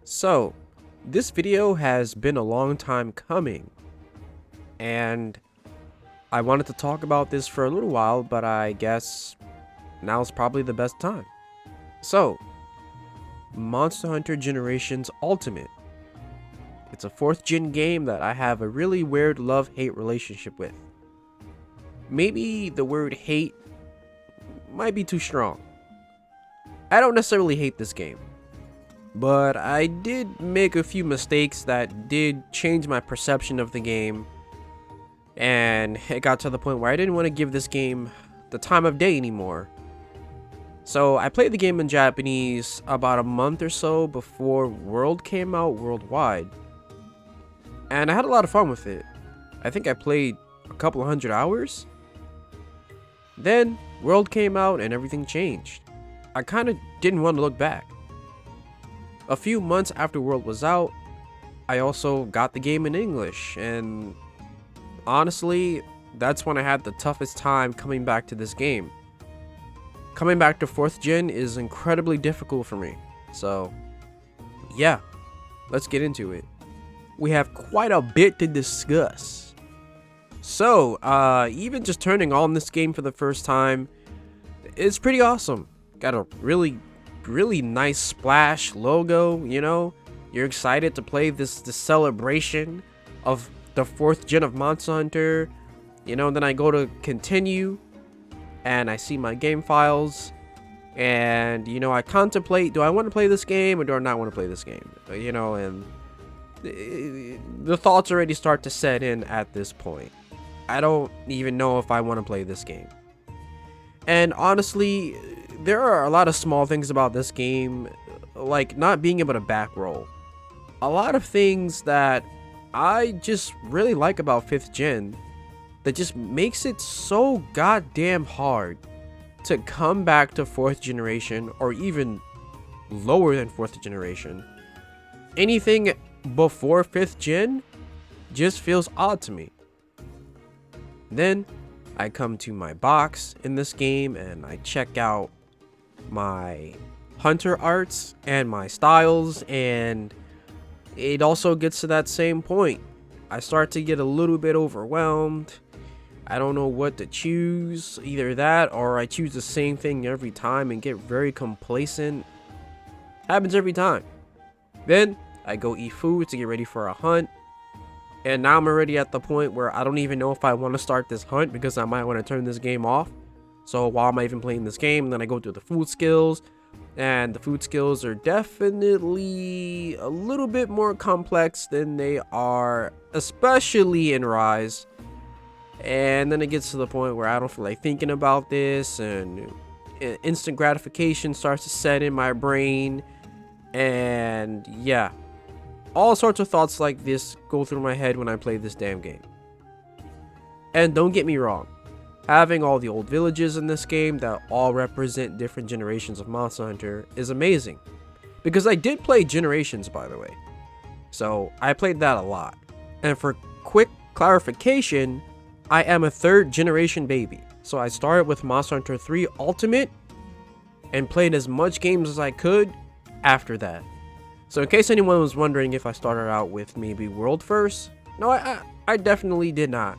So, this video has been a long time coming, and I wanted to talk about this for a little while, but I guess now's probably the best time. So, Monster Hunter Generations Ultimate. It's a 4th gen game that I have a really weird love-hate relationship with. Maybe the word hate might be too strong. I don't necessarily hate this game, but I did make a few mistakes that did change my perception of the game, and it got to the point where I didn't want to give this game the time of day anymore. So I played the game in Japanese about a month or so before World came out worldwide, and I had a lot of fun with it. I think I played a couple of 100 hours. Then World came out and everything changed. I kind of didn't want to look back. A few months after World was out, I also got the game in English, and honestly, that's when I had the toughest time coming back to this game. Coming back to 4th gen is incredibly difficult for me, so yeah, let's get into it. We have quite a bit to discuss. So, even just turning on this game for the first time, it's pretty awesome. Got a really nice splash logo, you know? You're excited to play this celebration of the 4th gen of Monster Hunter. You know, and then I go to continue, and I see my game files, and, you know, I contemplate, do I want to play this game, or do I not want to play this game? You know, and the thoughts already start to set in at this point. I don't even know if I want to play this game. And honestly, there are a lot of small things about this game, like not being able to back roll. A lot of things that I just really like about 5th gen that just makes it so goddamn hard to come back to 4th generation or even lower than 4th generation. Anything before 5th gen just feels odd to me. Then I come to my box in this game and I check out my hunter arts and my styles, and it also gets to that same point. I start to get a little bit overwhelmed. I don't know what to choose, either that or I choose the same thing every time and get very complacent. Happens every time. Then I go eat food to get ready for a hunt, and now I'm already at the point where I don't even know if I want to start this hunt because I might want to turn this game off. So why am I even playing this game? And then I go through the food skills, and the food skills are definitely a little bit more complex than they are, especially in Rise. And then it gets to the point where I don't feel like thinking about this, and instant gratification starts to set in my brain, and yeah, all sorts of thoughts like this go through my head when I play this damn game. And don't get me wrong, having all the old villages in this game that all represent different generations of Monster Hunter is amazing. Because I did play Generations, by the way. So I played that a lot. And for quick clarification, I am a 3rd generation baby. So I started with Monster Hunter 3 Ultimate and played as much games as I could after that. So in case anyone was wondering if I started out with maybe World first, no, I definitely did not.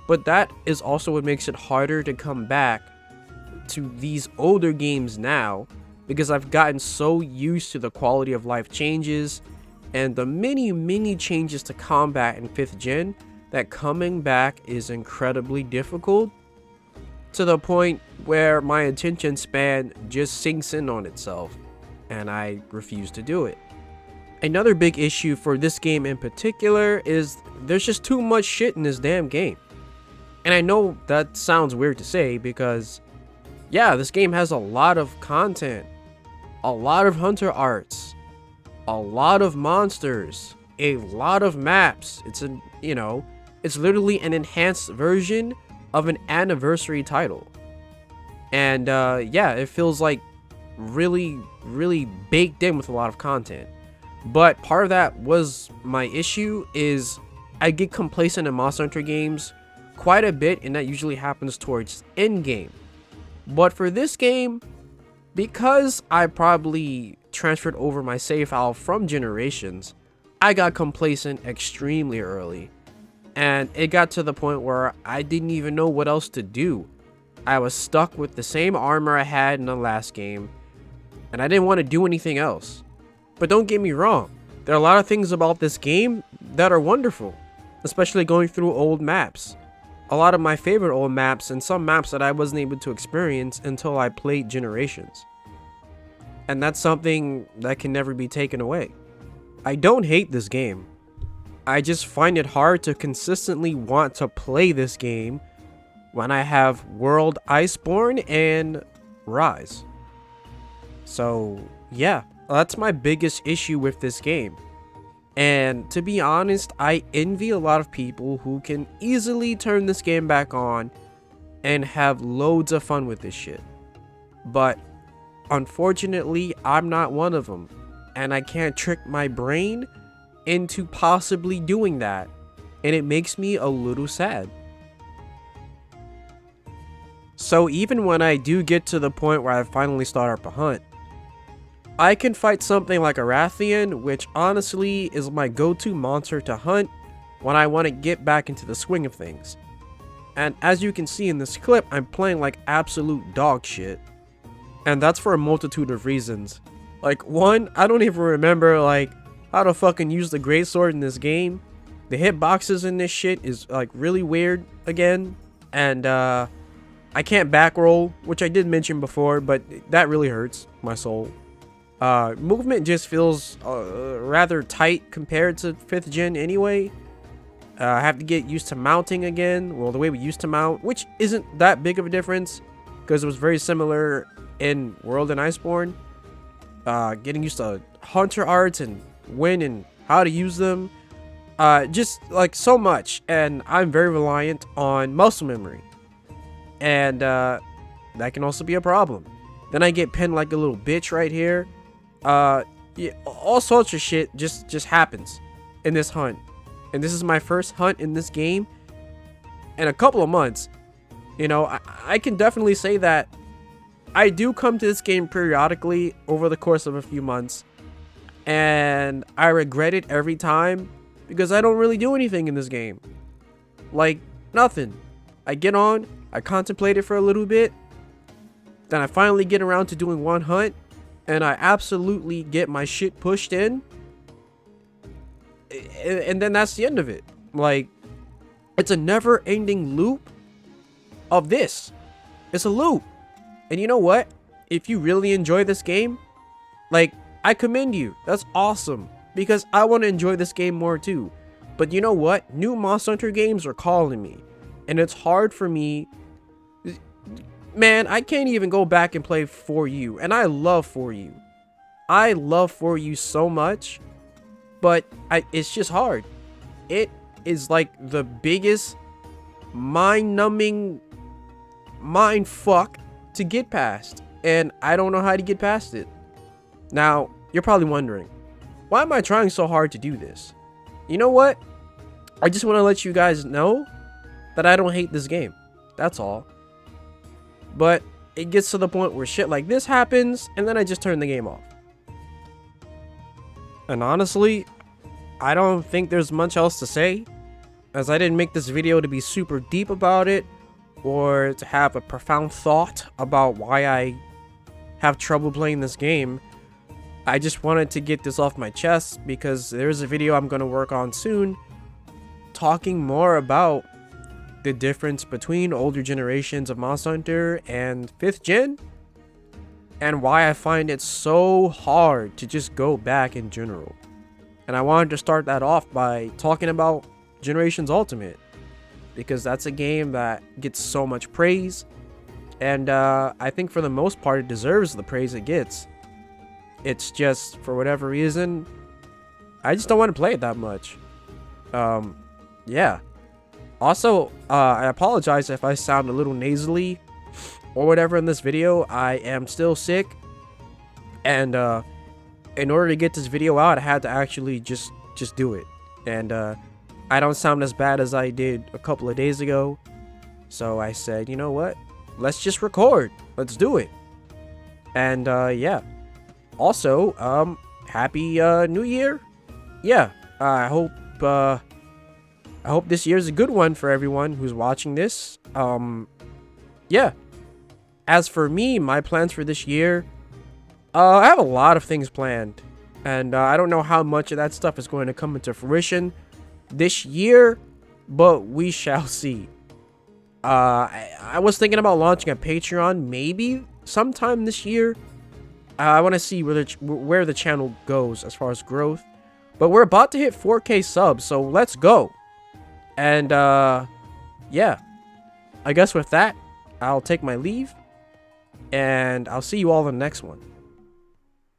But that is also what makes it harder to come back to these older games now, because I've gotten so used to the quality of life changes and the many changes to combat in 5th gen that coming back is incredibly difficult, to the point where my attention span just sinks in on itself and I refuse to do it. Another big issue for this game in particular is there's just too much shit in this damn game. And I know that sounds weird to say because, yeah, this game has a lot of content, a lot of hunter arts, a lot of monsters, a lot of maps. It's literally an enhanced version of an anniversary title. And yeah, it feels like really baked in with a lot of content. But part of that was my issue is I get complacent in Monster Hunter games quite a bit, and that usually happens towards end game. But for this game, because I probably transferred over my save file from Generations, I got complacent extremely early. And it got to the point where I didn't even know what else to do. I was stuck with the same armor I had in the last game, and I didn't want to do anything else. But don't get me wrong, there are a lot of things about this game that are wonderful, especially going through old maps. A lot of my favorite old maps, and some maps that I wasn't able to experience until I played Generations. And that's something that can never be taken away. I don't hate this game. I just find it hard to consistently want to play this game when I have World Iceborne and Rise. So yeah, that's my biggest issue with this game. And to be honest, I envy a lot of people who can easily turn this game back on and have loads of fun with this shit. But unfortunately, I'm not one of them, and I can't trick my brain into possibly doing that, and it makes me a little sad. So even when I do get to the point where I finally start up a hunt, I can fight something like a Rathian, which honestly is my go-to monster to hunt when I want to get back into the swing of things. And as you can see in this clip, I'm playing like absolute dog shit. And that's for a multitude of reasons. Like, one, I don't even remember like how to fucking use the greatsword in this game. The hitboxes in this shit is like really weird again. And I can't back roll, which I did mention before, but that really hurts my soul. Movement just feels rather tight compared to 5th gen anyway. I have to get used to mounting again. Well, the way we used to mount, which isn't that big of a difference because it was very similar in World and Iceborne. Getting used to hunter arts and when and how to use them. Just like so much. And I'm very reliant on muscle memory. And that can also be a problem. Then I get pinned like a little bitch right here. Yeah, all sorts of shit just happens in this hunt. And this is my first hunt in this game in a couple of months. You know, I can definitely say that I do come to this game periodically over the course of a few months. And I regret it every time because I don't really do anything in this game. Like, nothing. I get on, I contemplate it for a little bit, then I finally get around to doing one hunt, and I absolutely get my shit pushed in, and then that's the end of it. Like, it's a never-ending loop of this. It's a loop. And you know what? If you really enjoy this game, like, I commend you. That's awesome. Because I want to enjoy this game more too. But you know what? New Monster Hunter games are calling me. And it's hard for me. Man, I can't even go back and play For You. And I love For You. I love For You so much. But it's just hard. It is like the biggest mind-numbing mind fuck to get past. And I don't know how to get past it. Now, you're probably wondering, why am I trying so hard to do this? You know what? I just want to let you guys know that I don't hate this game. That's all. But it gets to the point where shit like this happens, and then I just turn the game off. And honestly, I don't think there's much else to say, as I didn't make this video to be super deep about it, or to have a profound thought about why I have trouble playing this game. I just wanted to get this off my chest because there's a video I'm going to work on soon talking more about the difference between older generations of Monster Hunter and 5th gen, and why I find it so hard to just go back in general. And I wanted to start that off by talking about Generations Ultimate, because that's a game that gets so much praise, and I think for the most part it deserves the praise it gets. It's just, for whatever reason, I just don't want to play it that much. Yeah. Also, I apologize if I sound a little nasally or whatever in this video. I am still sick, and in order to get this video out, I had to actually just do it. And I don't sound as bad as I did a couple of days ago, so I said, you know what? Let's just record. Let's do it. And yeah. Also, happy New Year. Yeah, I hope this year's a good one for everyone who's watching this. Yeah. As for me, my plans for this year, I have a lot of things planned, and I don't know how much of that stuff is going to come into fruition this year, but we shall see. I was thinking about launching a Patreon maybe sometime this year. I want to see where the channel goes as far as growth, but we're about to hit 4K subs, so let's go. And yeah, I guess with that, I'll take my leave, and I'll see you all in the next one.